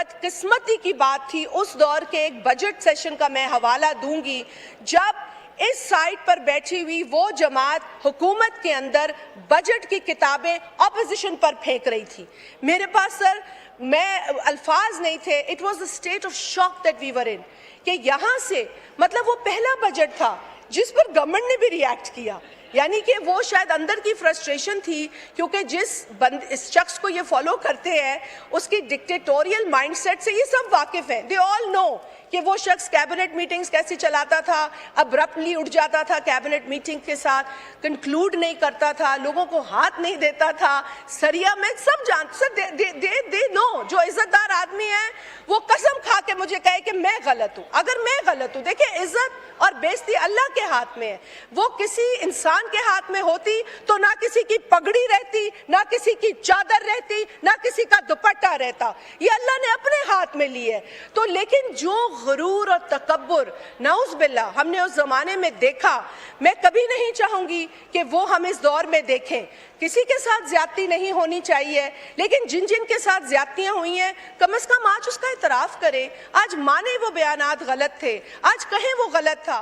बदकिस्मती की बात थी उस दौर के एक बजट सेशन का मैं हवाला दूंगी, जब इस साइड पर बैठी हुई वो जमात हुकूमत के अंदर बजट की किताबें ऑपोजिशन पर फेंक रही थी। मेरे पास सर अल्फाज नहीं थे। It was the state of shock that we were in, कि यहाँ से मतलब वो पहला बजट था जिस पर गवर्नमेंट ने भी रिएक्ट किया। यानी कि वो शायद अंदर की फ्रस्ट्रेशन थी, क्योंकि इस शख्स को ये फॉलो करते हैं उसकी डिक्टेटोरियल माइंडसेट से ये सब वाकिफ हैं। दे ऑल नो कि वो शख्स कैबिनेट मीटिंग्स कैसे चलाता था, अब्रप्टली उठ जाता था कैबिनेट मीटिंग के साथ, कंक्लूड नहीं करता था, लोगों को हाथ नहीं देता था, सरिया में सब दे नो। जो इज्जतदार आदमी है वो कसम खा के मुझे कहे कि मैं गलत हूँ। अगर मैं गलत हूँ, देखिए इज्जत और बेइज्जती अल्लाह के हाथ में है। वो किसी इंसान के हाथ में होती तो ना किसी की पगड़ी रहती, ना किसी की चादर रहती, ना किसी का दुपट्टा रहता। ये अल्लाह ने अपने हाथ में ली है। तो लेकिन जो गुरूर और तकब्बुर नाउज़ बिल्लाह हमने उस जमाने में देखा, मैं कभी नहीं चाहूंगी कि वो हम इस दौर में देखें। किसी के साथ ज्यादती नहीं होनी चाहिए, लेकिन जिन जिन के साथ ज्यादतियां हुई हैं कम से कम आज उसका इतराफ करें। आज माने वो बयानात गलत थे, आज कहें वो गलत था।